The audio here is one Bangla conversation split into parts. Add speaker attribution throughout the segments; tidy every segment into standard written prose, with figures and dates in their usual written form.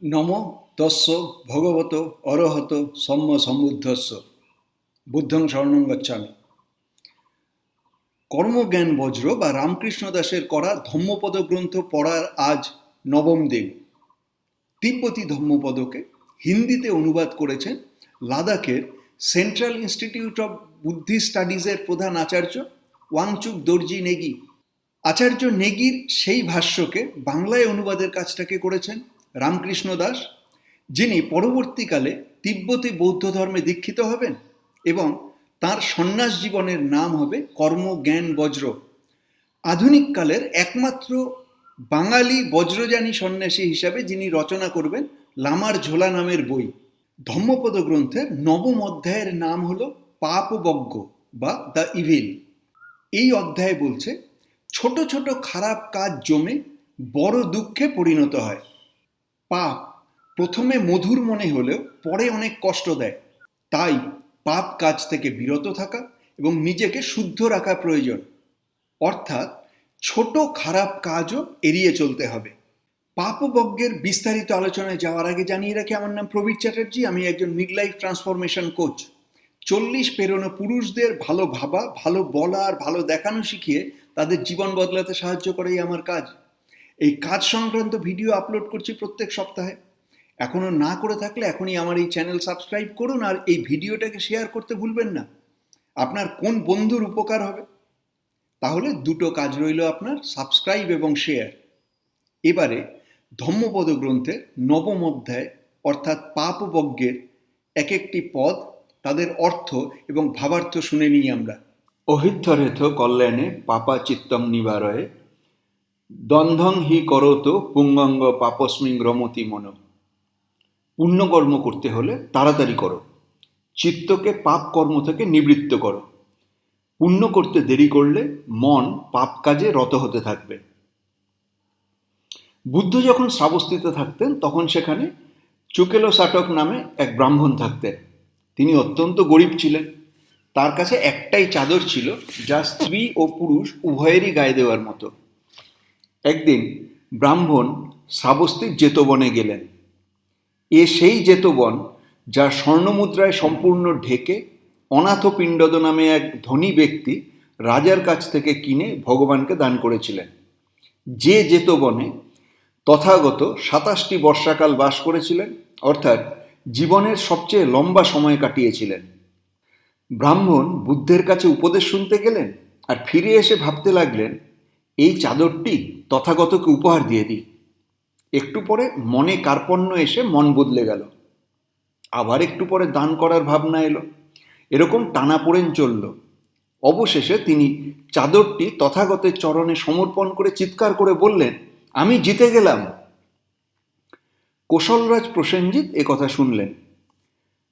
Speaker 1: নম তস্য ভগবত অরহত সম্ম সম্বুদ্ধস্য বুদ্ধং শরণং গচ্ছামি। কর্মজ্ঞান বজ্র বা রামকৃষ্ণ দাসের করা ধম্মপদ গ্রন্থ পড়ার আজ নবম দিন। তিব্বতী ধম্মপদকে হিন্দিতে অনুবাদ করেছেন লাদাখের সেন্ট্রাল ইনস্টিটিউট অফ বুদ্ধিস্ট স্টাডিজের প্রধান আচার্য ওয়াংচুক দর্জি নেগি। আচার্য নেগির সেই ভাষ্যকে বাংলায় অনুবাদের কাজটাকে করেছেন রামকৃষ্ণ দাস, যিনি পরবর্তীকালে তিব্বতী বৌদ্ধ ধর্মে দীক্ষিত হবেন এবং তাঁর সন্ন্যাস জীবনের নাম হবে কর্মজ্ঞান বজ্র। আধুনিক কালের একমাত্র বাঙালি বজ্রযানী সন্ন্যাসী হিসাবে যিনি রচনা করবেন লামার ঝোলা নামের বই। ধম্মপদ গ্রন্থের নবম অধ্যায়ের নাম হল পাপবজ্ঞ বা দ্য ইভিল। এই অধ্যায় বলছে ছোট ছোট খারাপ কাজ জমে বড় দুঃখে পরিণত হয়। পাপ প্রথমে মধুর মনে হলেও পরে অনেক কষ্ট দেয়, তাই পাপ কাজ থেকে বিরত থাকা এবং নিজেকে শুদ্ধ রাখা প্রয়োজন। অর্থাৎ ছোট খারাপ কাজও এড়িয়ে চলতে হবে। পাপবজ্ঞের বিস্তারিত আলোচনায় যাওয়ার আগে জানিয়ে রাখি, আমার নাম প্রবীর চ্যাটার্জি। আমি একজন মিডলাইফ ট্রান্সফরমেশন কোচ। 40 পেরোনো পুরুষদের ভালো ভাবা, ভালো বলা আর ভালো দেখানো শিখিয়ে তাদের জীবন বদলাতে সাহায্য করেই আমার কাজ। এই কাজ সংক্রান্ত ভিডিও আপলোড করছি প্রত্যেক সপ্তাহে। এখনও না করে থাকলে এখনই আমার এই চ্যানেল সাবস্ক্রাইব করুন আর এই ভিডিওটাকে শেয়ার করতে ভুলবেন না। আপনার কোন বন্ধুর উপকার হবে? তাহলে দুটো কাজ রইল আপনার, সাবস্ক্রাইব এবং শেয়ার। এবারে ধম্মপদ গ্রন্থের নবম অধ্যায় অর্থাৎ পাপবজ্ঞের এক একটি পদ, তাদের অর্থ এবং ভাবার্থ শুনে নিই আমরা। অহিত্যরেথ কল্যাণে পাপা চিত্তম নিবারয়ে দ্বন্দ্বং হি করত পুঙ্গঙ্গ পাপস্মিং রমতি মন। পুণ্যকর্ম করতে হলে তাড়াতাড়ি করো, চিত্তকে পাপ কর্ম থেকে নিবৃত্ত করো। পুণ্য করতে দেরি করলে মন পাপ কাজে রত হতে থাকবে। বুদ্ধ যখন শ্রাবস্তিতে থাকতেন তখন সেখানে চুকেলো সাটক নামে এক ব্রাহ্মণ থাকতেন। তিনি অত্যন্ত গরিব ছিলেন। তার কাছে একটাই চাদর ছিল যা স্ত্রী ও পুরুষ উভয়েরই গায়ে দেওয়ার মতো। একদিন ব্রাহ্মণ শ্রাবস্তির জেতবনে গেলেন। সেই জেতবন যা স্বর্ণমুদ্রায় সম্পূর্ণ ঢেকে অনাথপিণ্ডদ নামে এক ধনী ব্যক্তি রাজার কাছ থেকে কিনে ভগবানকে দান করেছিলেন। যে জেতবনে তথাগত 27টি বর্ষাকাল বাস করেছিলেন, অর্থাৎ জীবনের সবচেয়ে লম্বা সময় কাটিয়েছিলেন। ব্রাহ্মণ বুদ্ধের কাছে উপদেশ শুনতে গেলেন আর ফিরে এসে ভাবতে লাগলেন, এই চাদরটি তথাগতকে উপহার দিয়ে দিই। একটু পরে মনে কার্পণ্য এসে মন বদলে গেল। আবার একটু পরে দান করার ভাবনা এলো। এরকম টানাপোড়েন চলল। অবশেষে তিনি চাদরটি তথাগতের চরণে সমর্পণ করে চিৎকার করে বললেন, আমি জিতে গেলাম। কোশলরাজ প্রসেনজিৎ কথা শুনলেন।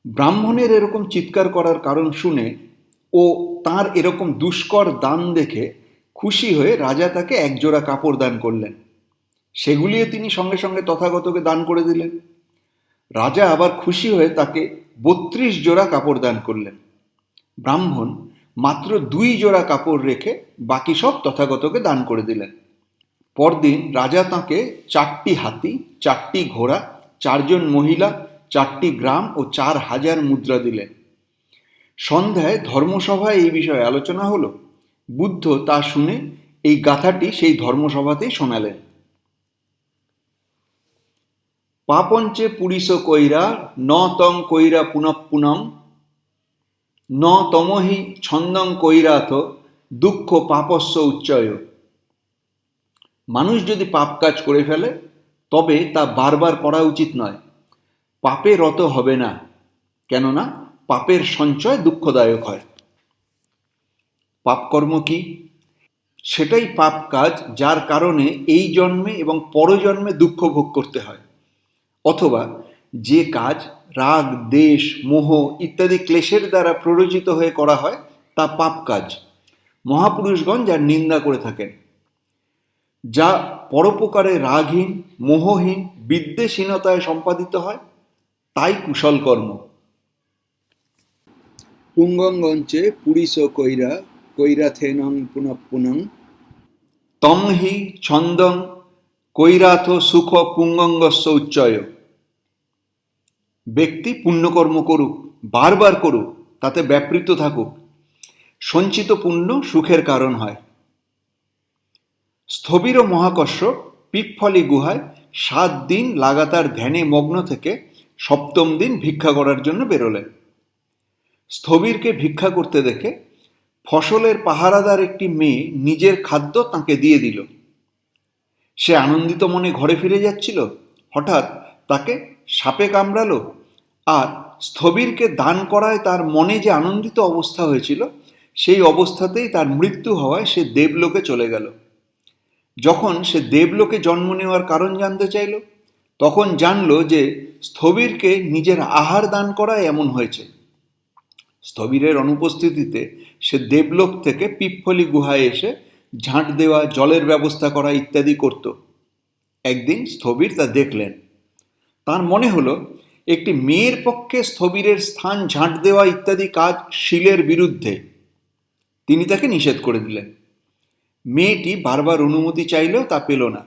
Speaker 1: ব্রাহ্মণের এরকম চিৎকার করার কারণ শুনে ও তার এরকম দুষ্কর দান দেখে খুশি হয়ে রাজা তাকে একজোড়া কাপড় দান করলেন। সেগুলিও তিনি সঙ্গে সঙ্গে তথাগতকে দান করে দিলেন। রাজা আবার খুশি হয়ে তাকে 32 জোড়া কাপড় দান করলেন। ব্রাহ্মণ মাত্র 2 জোড়া কাপড় রেখে বাকি সব তথাগতকে দান করে দিলেন। পরদিন রাজা তাঁকে 4টি হাতি, 4টি ঘোড়া, 4 জন মহিলা, 4টি গ্রাম ও 4000 মুদ্রা দিলেন। সন্ধ্যায় ধর্মসভায় এই বিষয়ে আলোচনা হলো। বুদ্ধ তা শুনে এই গাথাটি সেই ধর্মসভাতেই শোনালেন। পাপঞ্চে পুরিশ কৈরা ন তং কৈরা পুনঃপুনং ন তমহি ছন্দং কৈরাথ দুঃখ পাপস্য উচ্চয়। মানুষ যদি পাপ কাজ করে ফেলে তবে তা বারবার করা উচিত নয়। পাপে রত হবে না, কেননা পাপের সঞ্চয় দুঃখদায়ক হয়। পাপকর্ম কি? সেটাই পাপ কাজ যার কারণে এই জন্মে এবং পরজন্মে দুঃখ ভোগ করতে হয়। অথবা যে কাজ রাগ, দেশ, মোহ ইত্যাদি ক্লেশের দ্বারা প্ররোচিত হয়ে করা হয় তা পাপ কাজ। মহাপুরুষগণ যার নিন্দা করে থাকেন। যা পরোপকারে রাগহীন, মোহহীন, বিদ্বেষহীনতায় সম্পাদিত হয় তাই কুশল কর্ম। পুঙ্গঙ্গঞ্চে পুরিশ কৈরা কৈরাথেনং পুনঃপুনং তং হি ছন্দং কৈরাথ সুখ পুঙ্গঙ্গস্য উচ্চয়। ব্যক্তি পুণ্যকর্ম করুক, বারবার করুক, তাতে ব্যাপৃত থাকুক, সঞ্চিত পুণ্য সুখের কারণ হয়। স্থবির ও মহাকশ্যপ পিপ্পলি গুহায় 7 দিন লাগাতার ধ্যানে মগ্ন থেকে 7ম দিন ভিক্ষা করার জন্য বেরোলেন। স্থবিরকে ভিক্ষা করতে দেখে ফসলের পাহারাদার একটি মেয়ে নিজের খাদ্য তাঁকে দিয়ে দিল। সে আনন্দিত মনে ঘরে ফিরে যাচ্ছিল, হঠাৎ তাকে সাপে কামড়ালো, আর স্থবিরকে দান করায় তার মনে যে আনন্দিত অবস্থা হয়েছিল, সেই অবস্থাতেই তার মৃত্যু হওয়ায় সে দেবলোকে চলে গেল। যখন সে দেবলোকে জন্ম নেওয়ার কারণ জানতে চাইল, তখন জানল যে স্থবিরকে নিজের আহার দান করায় এমন হয়েছে। স্থবিরের অনুপস্থিতিতে সে দেবলোক থেকে পিপ্পলি গুহায় এসে ঝাঁট দেওয়া, জলের ব্যবস্থা করা ইত্যাদি করত। একদিন স্থবির তা দেখলেন। তার মনে হলো একটি মেয়ের পক্ষে স্থবিরের স্থান ঝাঁট দেওয়া ইত্যাদি কাজ শীলের বিরুদ্ধে। তিনি তাকে নিষেধ করে দিলেন। মেয়েটি বারবার অনুমতি চাইলেও তা পেল না।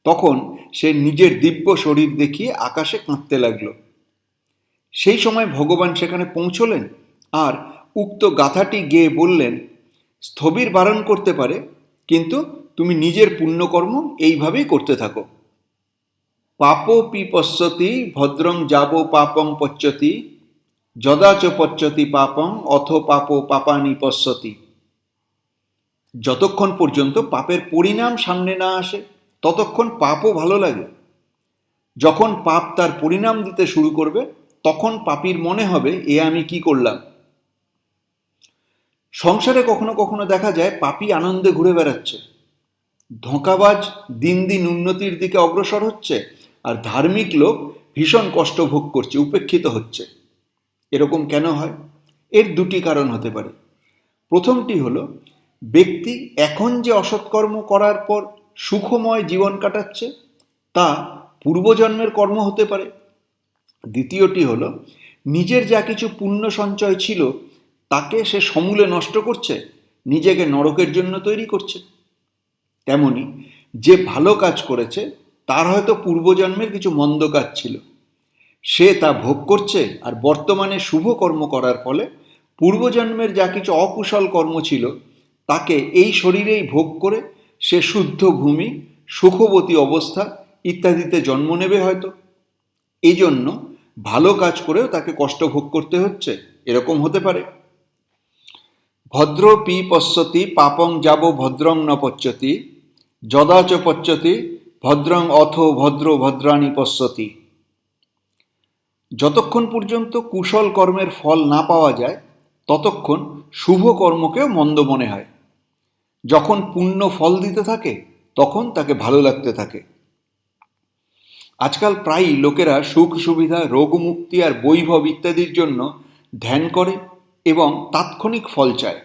Speaker 1: তখন সে নিজের দিব্য শরীর দেখিয়ে আকাশে কাঁদতে লাগল। সেই সময় ভগবান সেখানে পৌঁছলেন আর উক্ত গাথাটি গেয়ে বললেন, স্থবির বারণ করতে পারে, কিন্তু তুমি নিজের পুণ্যকর্ম এইভাবেই করতে থাকো। পাপোপি পশ্যতি ভদ্রং যাবো পাপং পচ্যতি, যদাচ পচ্যতি পাপং অথ পাপো পাপানি পশ্যতি। যতক্ষণ পর্যন্ত পাপের পরিণাম সামনে না আসে, ততক্ষণ পাপও ভালো লাগে। যখন পাপ তার পরিণাম দিতে শুরু করবে, তখন পাপীর মনে হবে, এ আমি কি করলাম। সংসারে কখনো কখনো দেখা যায় পাপী আনন্দে ঘুরে বেড়াচ্ছে, ধোঁকাবাজ দিন দিন উন্নতির দিকে অগ্রসর হচ্ছে, আর ধার্মিক লোক ভীষণ কষ্ট ভোগ করছে, উপেক্ষিত হচ্ছে। এরকম কেন হয়? এর 2টি কারণ হতে পারে। প্রথমটি হলো, ব্যক্তি এখন যে অসৎকর্ম করার পর সুখময় জীবন কাটাচ্ছে, তা পূর্বজন্মের কর্ম হতে পারে। দ্বিতীয়টি হলো, নিজের যা কিছু পুণ্য সঞ্চয় ছিল তাকে সে সমূলে নষ্ট করছে, নিজেকে নরকের জন্য তৈরি করছে। তেমনি যে ভালো কাজ করেছে তার হয়তো পূর্বজন্মের কিছু মন্দ কাজ ছিল, সে তা ভোগ করছে, আর বর্তমানে শুভ কর্ম করার ফলে পূর্বজন্মের যা কিছু অকুশল কর্ম ছিল তাকে এই শরীরেই ভোগ করে সে শুদ্ধ ভূমি, সুখবতী অবস্থা ইত্যাদিতে জন্ম নেবে হয়তো। এই জন্য ভালো কাজ করেও তাকে কষ্ট ভোগ করতে হচ্ছে, এরকম হতে পারে। ভদ্র পি পশ্যতি পাপং যাবো ভদ্রং ন পচ্যতি, যদাচ পচ্যতি ভদ্রং অথ ভদ্র ভদ্রাণী পশ্যতি। যতক্ষণ পর্যন্ত কুশল কর্মের ফল না পাওয়া যায়, ততক্ষণ শুভ কর্মকেও মন্দ মনে হয়। যখন পুণ্য ফল দিতে থাকে, তখন তাকে ভালো লাগতে থাকে। আজকাল প্রায়ই লোকেরা সুখ সুবিধা, রোগমুক্তি আর বৈভব ইত্যাদির জন্য ধ্যান করে এবং তাৎক্ষণিক ফল চায়।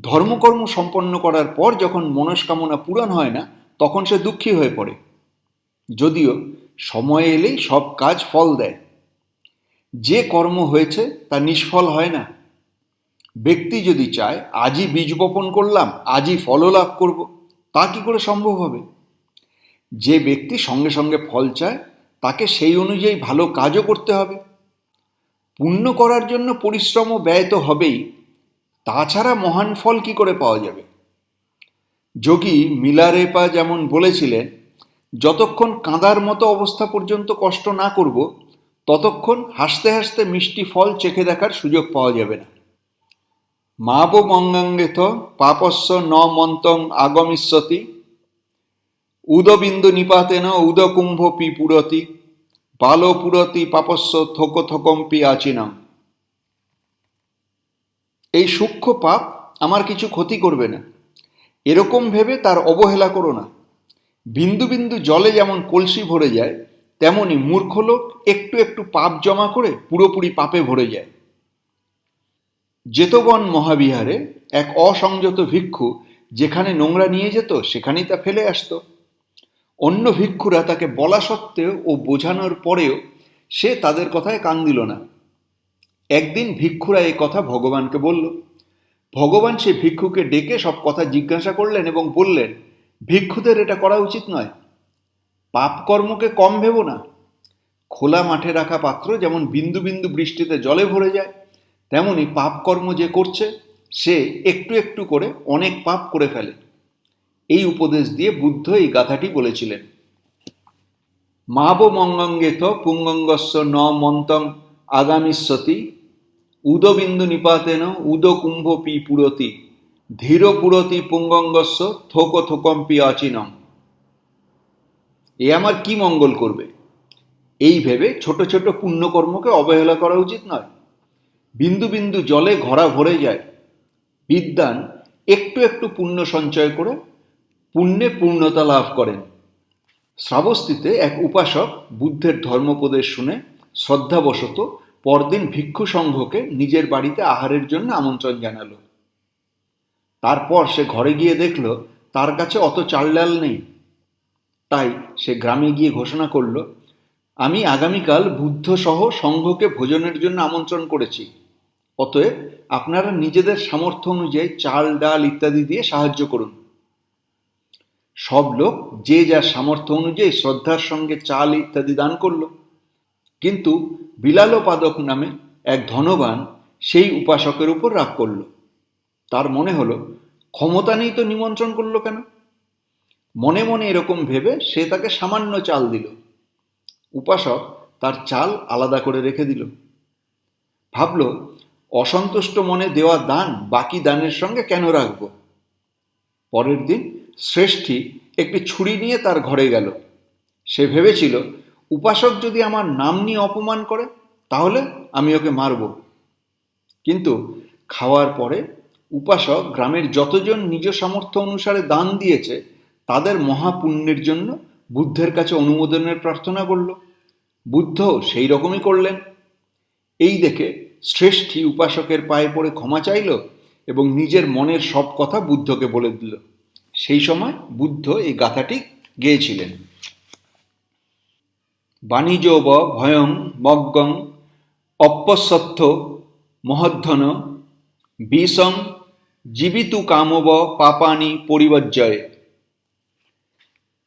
Speaker 1: ধর্মকর্ম সম্পন্ন করার পর যখন মনস্কামনা পূরণ হয় না, তখন সে দুঃখী হয়ে পড়ে, যদিও সময় এলেই সব কাজ ফল দেয়। যে কর্ম হয়েছে তা নিষ্ফল হয় না। ব্যক্তি যদি চায় আজই বীজ বপন করলাম, আজই ফলও লাভ করব, তা কি করে সম্ভব হবে? যে ব্যক্তি সঙ্গে সঙ্গে ফল চায়, তাকে সেই অনুযায়ী ভালো কাজও করতে হবে। পুণ্য করার জন্য পরিশ্রম ও ব্যয় তো হবেই, তাছাড়া মহান ফল কি করে পাওয়া যাবে? যোগী মিলারেপা যেমন বলেছিলেন, যতক্ষণ কাঁদার মতো অবস্থা পর্যন্ত কষ্ট না করব, ততক্ষণ হাসতে হাসতে মিষ্টি ফল চেখে দেখার সুযোগ পাওয়া যাবে না। মাবো মঙ্গাঙ্গেথ পাপস্য ন মন্তং আগমিষ্যতি, উদবিন্দু নিপাতেন উদকুম্ভ পি পুরতি, বালো পুরতি পাপস্য থোক থকম্পি আচিনাম। এই সূক্ষ্ম পাপ আমার কিছু ক্ষতি করবে না, এরকম ভেবে তার অবহেলা করো না। বিন্দু বিন্দু জলে যেমন কলসি ভরে যায়, তেমনি মূর্খ লোক একটু একটু পাপ জমা করে পুরোপুরি পাপে ভরে যায়। জেতবন মহাবিহারে এক অসংযত ভিক্ষু যেখানে নোংরা নিয়ে যেত, সেখানেই তা ফেলে আসতো। অন্য ভিক্ষুরা তাকে বলা সত্ত্বেও ও বোঝানোর পরেও সে তাদের কথায় কান দিল না। একদিন ভিক্ষুরা এই কথা ভগবানকে বলল। ভগবান সে ভিক্ষুকে ডেকে সব কথা জিজ্ঞাসা করলেন এবং বললেন, ভিক্ষুদের এটা করা উচিত নয়। পাপ কর্মকে কম ভেবো না, খোলা মাঠে রাখা পাত্র যেমন বিন্দু বিন্দু বৃষ্টিতে জলে ভরে যায়, তেমনি পাপকর্ম যে করছে সে একটু একটু করে অনেক পাপ করে ফেলে। এই উপদেশ দিয়ে বুদ্ধ এই গাথাটি বলেছিলেন। মাব মঙ্গঙ্গেথ পুঙ্গঙ্গস্য ন মন্তং আগামিষ্যতি উদবিন্দু নিপাতেন উদকুম্ভ পি পুরতি ধীর পুরতি পুঙ্গঙ্গস্য থোক থোকম্পি অচিনম। এ আমার কি মঙ্গল করবে? এই ভেবে ছোট ছোট পুণ্যকর্মকে অবহেলা করা উচিত নয়। বিন্দু বিন্দু জলে ঘড়া ভরে যায়। বিদ্বান একটু একটু পুণ্য সঞ্চয় করে পুণ্যে পূর্ণতা লাভ করেন। শ্রাবস্তিতে এক উপাসক বুদ্ধের ধর্মোপদেশ শুনে শ্রদ্ধাবশত পরদিন ভিক্ষু সংঘকে নিজের বাড়িতে আহারের জন্য আমন্ত্রণ জানালো। তারপর সে ঘরে গিয়ে দেখল তার কাছে অত চাল ডাল নেই। তাই সে গ্রামে গিয়ে ঘোষণা করল, আমি আগামীকাল বুদ্ধ সহ সংঘকে ভোজনের জন্য আমন্ত্রণ করেছি, অতএব আপনারা নিজেদের সামর্থ্য অনুযায়ী চাল ডাল ইত্যাদি দিয়ে সাহায্য করুন। সব লোক যে যার সামর্থ্য অনুযায়ী শ্রদ্ধার সঙ্গে চাল ইত্যাদি দান করল। কিন্তু বিলালোপাদক নামে এক ধনবান সেই উপাসকের উপর রাগ করল। তার মনে হলো, ক্ষমতা নেই তো নিমন্ত্রণ করলো কেন? মনে মনে এরকম ভেবে সে তাকে সামান্য চাল দিল। উপাসক তার চাল আলাদা করে রেখে দিল। ভাবল, অসন্তুষ্ট মনে দেওয়া দান বাকি দানের সঙ্গে কেন রাখব? পরের দিন শ্রেষ্ঠী একটি ছুরি নিয়ে তার ঘরে গেল। সে ভেবেছিল, উপাসক যদি আমার নাম নিয়ে অপমান করে তাহলে আমি ওকে মারব। কিন্তু খাওয়ার পরে উপাসক গ্রামের যতজন নিজ সামর্থ্য অনুসারে দান দিয়েছে তাদের মহাপুণ্যের জন্য বুদ্ধের কাছে অনুমোদনের প্রার্থনা করল। বুদ্ধ সেই রকমই করলেন। এই দেখে শ্রেষ্ঠী উপাসকের পায়ে পড়ে ক্ষমা চাইল এবং নিজের মনের সব কথা বুদ্ধকে বলে দিল। সেই সময় বুদ্ধ এই গাথাটি গেয়েছিলেন। বাণিজ্য ভয়ং মগ্গং অপসত্থ মহদ্ধন বিষং জীবিতু কামব পাপানি পরিবর্জয়ে।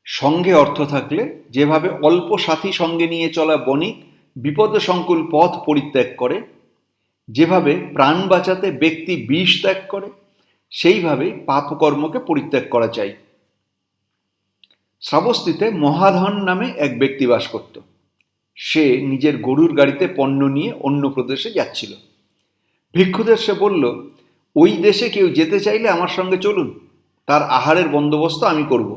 Speaker 1: সঙ্গে অর্থ থাকলে যেভাবে অল্প সাথী সঙ্গে নিয়ে চলা বণিক বিপদসংকুল পথ পরিত্যাগ করে, যেভাবে প্রাণ বাঁচাতে ব্যক্তি বিষ ত্যাগ করে, সেইভাবেই পাপকর্মকে পরিত্যাগ করা চাই। শ্রাবস্তিতে মহাধন নামে এক ব্যক্তি বাস করত। সে নিজের গরুর গাড়িতে পণ্য নিয়ে অন্য প্রদেশে যাচ্ছিল। ভিক্ষুদের সে বলল, ওই দেশে কেউ যেতে চাইলে আমার সঙ্গে চলুন, তার আহারের বন্দোবস্ত আমি করব।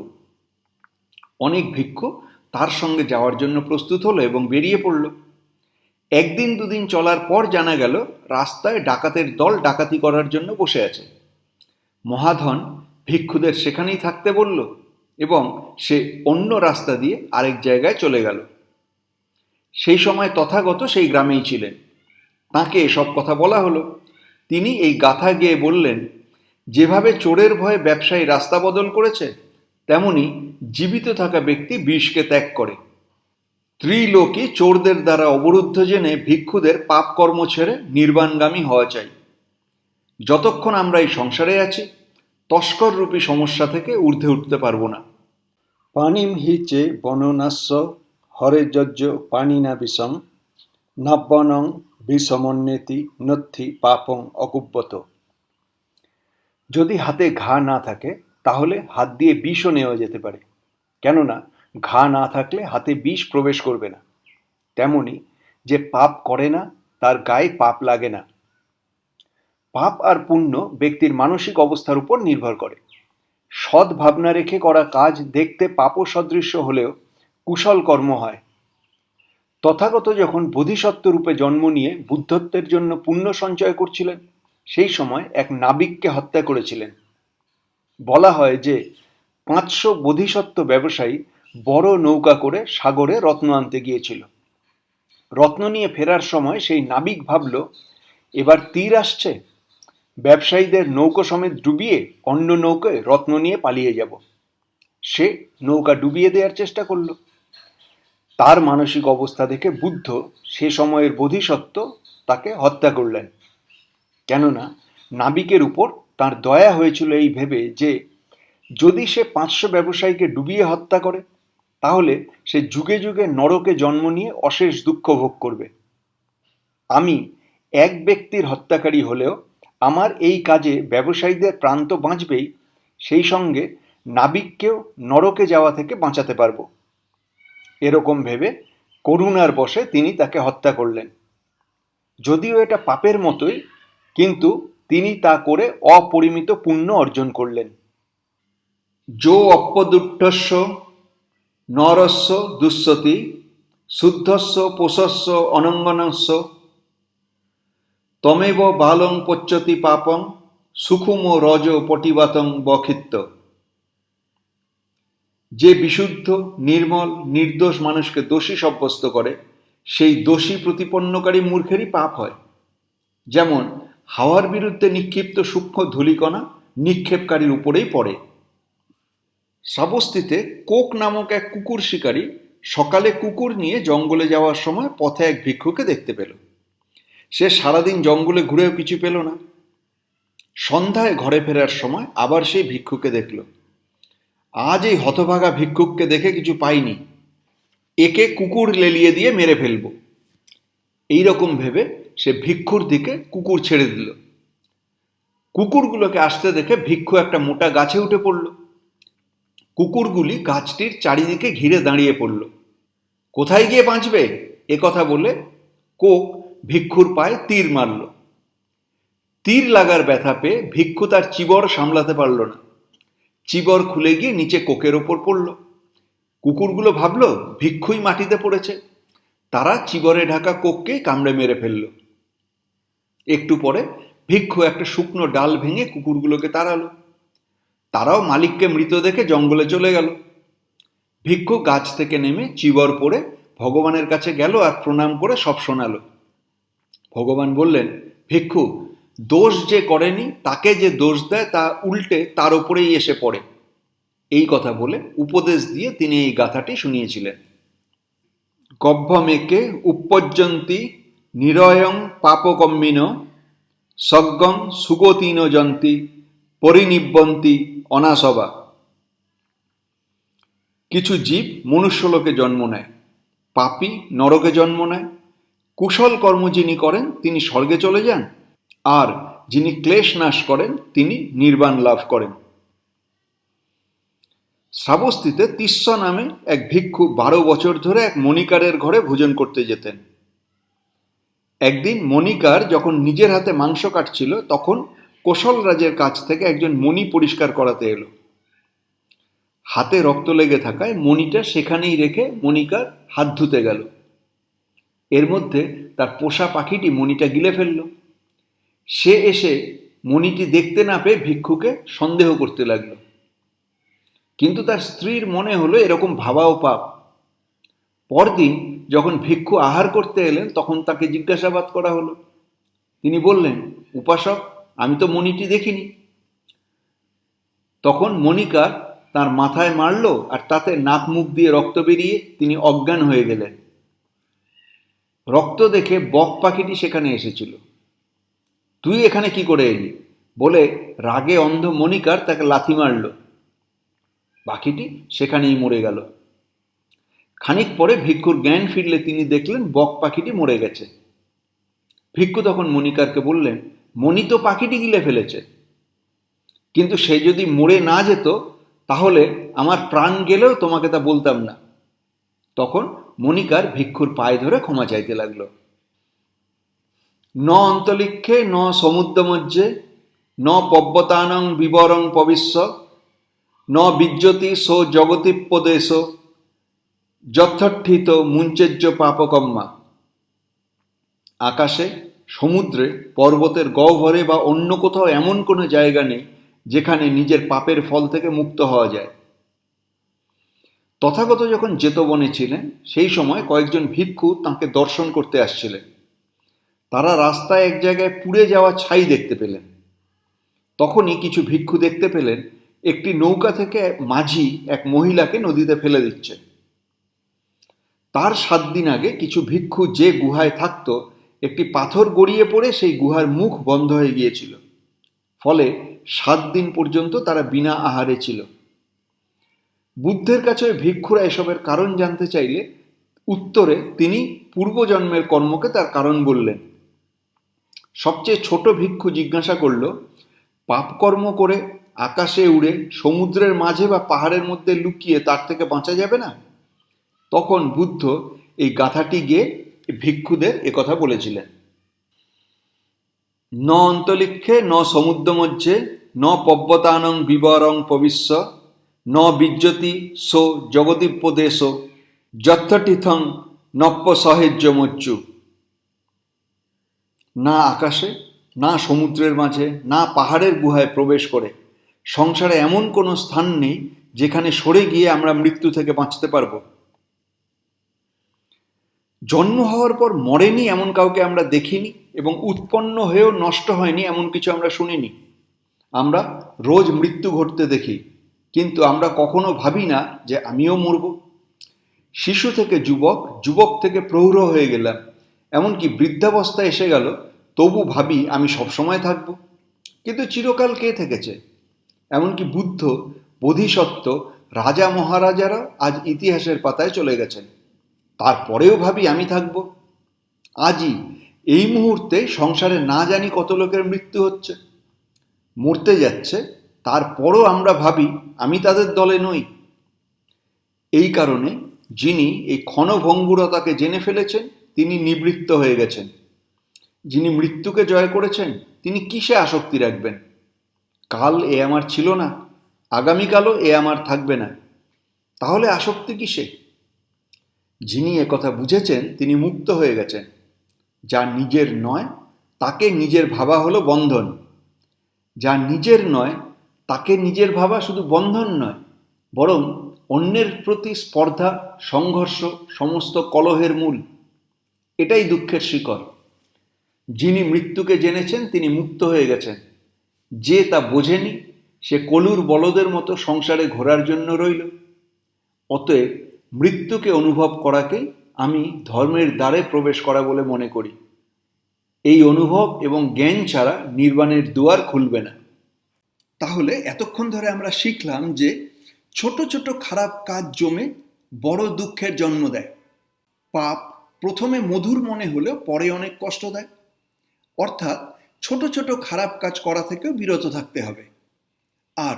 Speaker 1: অনেক ভিক্ষু তার সঙ্গে যাওয়ার জন্য প্রস্তুত হলো এবং বেরিয়ে পড়ল। একদিন দুদিন চলার পর জানা গেল রাস্তায় ডাকাতের দল ডাকাতি করার জন্য বসে আছে। মহাধন ভিক্ষুদের সেখানেই থাকতে বলল এবং সে অন্য রাস্তা দিয়ে আরেক জায়গায় চলে গেল। সেই সময় তথাগত সেই গ্রামেই ছিলেন। তাকে এসব কথা বলা হলো। তিনি এই গাথা গেয়ে বললেন, যেভাবে চোরের ভয়ে ব্যবসায়ী রাস্তা বদল করেছে, তেমনি জীবিত থাকা ব্যক্তি বিষকে ত্যাগ করে। ত্রিলোকী চোরদের দ্বারা অবরুদ্ধ জেনে ভিক্ষুদের পাপ কর্ম ছেড়ে নির্বাণগামী হওয়া চাই। যতক্ষণ আমরা এই সংসারে আছি, তস্কর রূপী সমস্যা থেকে ঊর্ধ্বে উঠতে পারবো না।
Speaker 2: পানিম হি চে বননাস্য হরে যজ্ঞ পানিনা বিষম নব্বনং বিষমন্যেতি নথি পাপং অকুব্যত। যদি হাতে ঘা না থাকে তাহলে হাত দিয়ে বিষও নেওয়া যেতে পারে, কেননা ঘা না থাকলে হাতে বিষ প্রবেশ করবে না। তেমনি যে পাপ করে না তার গায়ে পাপ লাগে না। পাপ আর পুণ্য ব্যক্তির মানসিক অবস্থার উপর নির্ভর করে। সৎ ভাবনা রেখে করা কাজ দেখতে পাপ সদৃশ্য হলেও কুশল কর্ম হয়। তথাগত যখন বোধিসত্ত্ব রূপে জন্ম নিয়ে বুদ্ধত্বের জন্য পুণ্য সঞ্চয় করছিলেন, সেই সময় এক নাবিককে হত্যা করেছিলেন। বলা হয় যে 500 বোধিসত্ত্ব ব্যবসায়ী বড় নৌকা করে সাগরে রত্ন আনতে গিয়েছিল। রত্ন নিয়ে ফেরার সময় সেই নাবিক ভাবল, এবার তীর আসছে, ব্যবসায়ীদের নৌকো সমেত ডুবিয়ে অন্য নৌকায় রত্ন নিয়ে পালিয়ে যাব। সে নৌকা ডুবিয়ে দেওয়ার চেষ্টা করল। তার মানসিক অবস্থা দেখে বুদ্ধ সে সময়ের বোধিসত্ত্ব তাকে হত্যা করলেন। কেননা নাবিকের উপর তার দয়া হয়েছিল এই ভেবে যে যদি সে 500 ব্যবসায়ীকে ডুবিয়ে হত্যা করে তাহলে সে যুগে যুগে নরকে জন্ম নিয়ে অশেষ দুঃখ ভোগ করবে। আমি এক ব্যক্তির হত্যাকারী হলেও আমার এই কাজে ব্যবসায়ীদের প্রাণ তো বাঁচবেই, সেই সঙ্গে নাবিককেও নরকে যাওয়া থেকে বাঁচাতে পারবো। এরকম ভেবে করুণার বশে তিনি তাকে হত্যা করলেন। যদিও এটা পাপের মতোই, কিন্তু তিনি তা করে অপরিমিত পুণ্য অর্জন করলেন।
Speaker 1: যো অপ্যদুট্টস্য নরস্য দুঃসতি শুদ্ধস্য পোষস্য অনঙ্গনস্য তমেব বালং পচ্যতি পাপং সুখুম রজ পটিবাতং বক্ষিত্ত। যে বিশুদ্ধ, নির্মল, নির্দোষ মানুষকে দোষী সাব্যস্ত করে, সেই দোষী প্রতিপন্নকারী মূর্খেরই পাপ হয়। যেমন হাওয়ার বিরুদ্ধে নিক্ষিপ্ত সূক্ষ্ম ধূলিকণা নিক্ষেপকারীর উপরেই পড়ে। শ্রাবস্তিতে কোক নামক এক কুকুর শিকারী সকালে কুকুর নিয়ে জঙ্গলে যাওয়ার সময় পথে এক ভিক্ষুকে দেখতে পেল। সে সারাদিন জঙ্গলে ঘুরেও কিছু পেল না। সন্ধ্যায় ঘরে ফেরার সময় আবার সেই ভিক্ষুকে দেখল। আজ এই হতভাগা ভিক্ষুককে দেখে কিছু পাইনি, একে কুকুর লেলিয়ে দিয়ে মেরে ফেলব। এইরকম ভেবে সে ভিক্ষুর দিকে কুকুর ছেড়ে দিল। কুকুরগুলোকে আসতে দেখে ভিক্ষু একটা মোটা গাছে উঠে পড়ল। কুকুরগুলি গাছটির চারিদিকে ঘিরে দাঁড়িয়ে পড়ল। কোথায় গিয়ে বাঁচবে এ কথা বলে কোক ভিক্ষুর পায়ে তীর মারল। তীর লাগার ব্যথা পেয়ে ভিক্ষু তার চিবর সামলাতে পারল না। চিবর খুলে গিয়ে নিচে কোকের ওপর পড়ল। কুকুরগুলো ভাবল ভিক্ষুই মাটিতে পড়েছে। তারা চিবরে ঢাকা কোককে কামড়ে মেরে ফেলল। একটু পরে ভিক্ষু একটা শুকনো ডাল ভেঙে কুকুরগুলোকে তাড়ালো। তারাও মালিককে মৃত দেখে জঙ্গলে চলে গেল। ভিক্ষু গাছ থেকে নেমে চিবর পরে ভগবানের কাছে গেল আর প্রণাম করে সব শোনালো। ভগবান বললেন, ভিক্ষু, দোষ যে করেনি তাকে যে দোষ দেয় তা উল্টে তার ওপরেই এসে পড়ে। এই কথা বলে উপদেশ দিয়ে তিনি এই গাথাটি শুনিয়েছিলেন। গভ্যমেকে উপপজ্যন্তি নিরয়ং পাপকম্মিন সজ্ঞং সুগতিন যন্তি পরিনিব্বন্তি অনাসবা। কিছু জীব মনুষ্যলোকে জন্ম নেয়, পাপী নরকে জন্ম নেয়। কুশল কর্ম যিনি করেন তিনি স্বর্গে চলে যান, আর যিনি ক্লেশ নাশ করেন তিনি নির্বাণ লাভ করেন। শ্রাবস্তিতে তিস্য নামে এক ভিক্ষু 12 বছর ধরে এক মণিকারের ঘরে ভোজন করতে যেতেন। একদিন মণিকার যখন নিজের হাতে মাংস কাটছিল, তখন কোশল রাজের কাছ থেকে একজন মণি পরিষ্কার করাতে এলো। হাতে রক্ত লেগে থাকায় মণিটা সেখানেই রেখে মণিকার হাত ধুতে গেল। এর মধ্যে তার পোষা পাখিটি মণিটা গিলে ফেলল। সে এসে মণিটি দেখতে না পেয়ে ভিক্ষুকে সন্দেহ করতে লাগলো। কিন্তু তার স্ত্রীর মনে হলো এরকম ভাবাও পাপ। পরদিন যখন ভিক্ষু আহার করতে এলেন, তখন তাকে জিজ্ঞাসাবাদ করা হলো। তিনি বললেন, উপাসক, আমি তো মণিটি দেখিনি। তখন মণিকার তার মাথায় মারল, আর তাতে নাক মুখ দিয়ে রক্ত বেরিয়ে তিনি অজ্ঞান হয়ে গেলেন। রক্ত দেখে বক পাখিটি সেখানে এসেছিল। তুই এখানে কি করে এলি বলে রাগে অন্ধ মণিকার তাকে লাথি মারল। পাখিটি সেখানেই মরে গেল। খানিক পরে ভিক্ষুর জ্ঞান ফিরলে তিনি দেখলেন বক পাখিটি মরে গেছে। ভিক্ষু তখন মণিকারকে বললেন, মণি তো পাখিটি গিলে ফেলেছে, কিন্তু সে যদি মরে না যেত তাহলে আমার প্রাণ গেলেও তোমাকে তা বলতাম না। তখন মণিকার ভিক্ষুর পায়ে ধরে ক্ষমা চাইতে লাগলো। ন অন্তলিক্ষে ন সমুদ্রমজ্জে ন পব্বতানং বিবরং পবিশ্ব ন বিজ্যোতি সো জগতিপ্পদেশ যথঠিত মুঞ্চেজ্য পাপকম্মা। আকাশে, সমুদ্রে, পর্বতের গহ্বরে বা অন্য কোথাও এমন কোনো জায়গা নেই যেখানে নিজের পাপের ফল থেকে মুক্ত হওয়া যায়। তথাগত যখন জেতবনে ছিলেন, সেই সময় কয়েকজন ভিক্ষু তাঁকে দর্শন করতে আসছিলেন। তারা রাস্তায় এক জায়গায় পুড়ে যাওয়া ছাই দেখতে পেলেন। তখনই কিছু ভিক্ষু দেখতে পেলেন একটি নৌকা থেকে মাঝি এক মহিলাকে নদীতে ফেলে দিচ্ছে। তার 7 দিন আগে কিছু ভিক্ষু যে গুহায় থাকত, একটি পাথর গড়িয়ে পড়ে সেই গুহার মুখ বন্ধ হয়ে গিয়েছিল। ফলে 7 দিন পর্যন্ত তারা বিনা আহারে ছিল। বুদ্ধের কাছে ওই ভিক্ষুরা এসবের কারণ জানতে চাইলে উত্তরে তিনি পূর্বজন্মের কর্মকে তার কারণ বললেন। সবচেয়ে ছোট ভিক্ষু জিজ্ঞাসা করল, পাপকর্ম করে আকাশে উড়ে সমুদ্রের মাঝে বা পাহাড়ের মধ্যে লুকিয়ে তার থেকে বাঁচা যাবে না? তখন বুদ্ধ এই গাথাটি গিয়ে ভিক্ষুদের একথা বলেছিলেন। ন অন্তলিক্ষে ন সমুদ্রমধ্যে ন পব্বতানং বিবরং পবিশ্য ন বিজ্জতি সো জগদীপদেশ যথটিথং নপ্য সহেজ্য মজ্জু। না আকাশে, না সমুদ্রের মাঝে, না পাহাড়ের গুহায় প্রবেশ করে সংসারে এমন কোনো স্থান নেই যেখানে সরে গিয়ে আমরা মৃত্যু থেকে বাঁচতে পারব। জন্ম হওয়ার পর মরেনি এমন কাউকে আমরা দেখিনি, এবং উৎপন্ন হয়েও নষ্ট হয়নি এমন কিছু আমরা শুনিনি। আমরা রোজ মৃত্যু ঘটতে দেখি, কিন্তু আমরা কখনো ভাবি না যে আমিও মরব। শিশু থেকে যুবক, যুবক থেকে প্রৌঢ় হয়ে গেলাম, এমনকি বৃদ্ধাবস্থা এসে গেল, তবু ভাবি আমি সবসময় থাকব। কিন্তু চিরকাল কে থেকেছে? এমনকি বুদ্ধ, বোধিসত্ত্ব, রাজা মহারাজারা আজ ইতিহাসের পাতায় চলে গেছেন, তারপরেও ভাবি আমি থাকব। আজই এই মুহূর্তে সংসারে না জানি কত লোকের মৃত্যু হচ্ছে, মরতে যাচ্ছে, তারপরও আমরা ভাবি আমি তাদের দলে নই। এই কারণে যিনি এই ক্ষণভঙ্গুরতাকে জেনে ফেলেছেন তিনি নিবৃত্ত হয়ে গেছেন। যিনি মৃত্যুকে জয় করেছেন তিনি কিসে আসক্তি রাখবেন? কাল এ আমার ছিল না, আগামীকালও এ আমার থাকবে না, তাহলে আসক্তি কিসে? যিনি একথা বুঝেছেন তিনি মুক্ত হয়ে গেছেন। যা নিজের নয় তাকে নিজের ভাবা হলো বন্ধন। যা নিজের নয় তাকে নিজের ভাবা শুধু বন্ধন নয়, বরং অন্যের প্রতি স্পর্ধা, সংঘর্ষ, সমস্ত কলহের মূল। এটাই দুঃখের শিকড়। যিনি মৃত্যুকে জেনেছেন তিনি মুক্ত হয়ে গেছেন। যে তা বোঝেনি সে কলুর বলদের মতো সংসারে ঘোরার জন্য রইল। অতএব মৃত্যুকে অনুভব করাকেই আমি ধর্মের দ্বারে প্রবেশ করা বলে মনে করি। এই অনুভব এবং জ্ঞান ছাড়া নির্বাণের দুয়ার খুলবে না। তাহলে এতক্ষণ ধরে আমরা শিখলাম যে ছোট ছোট খারাপ কাজ জমে বড় দুঃখের জন্ম দেয়। পাপ প্রথমে মধুর মনে হলেও পরে অনেক কষ্ট দেয়। অর্থাৎ ছোট ছোট খারাপ কাজ করা থেকেও বিরত থাকতে হবে। আর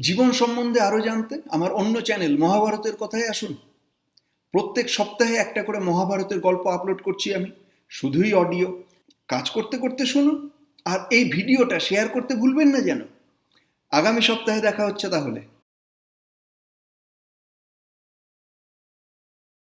Speaker 1: জীবন সম্বন্ধে আরও জানতে আমার অন্য চ্যানেল মহাভারতের কথায় আসুন। প্রত্যেক সপ্তাহে একটা করে মহাভারতের গল্প আপলোড করছি আমি, শুধুই অডিও। কাজ করতে করতে শুনুন, আর এই ভিডিওটা শেয়ার করতে ভুলবেন না যেন। আগামী সপ্তাহে দেখা হচ্ছে তাহলে।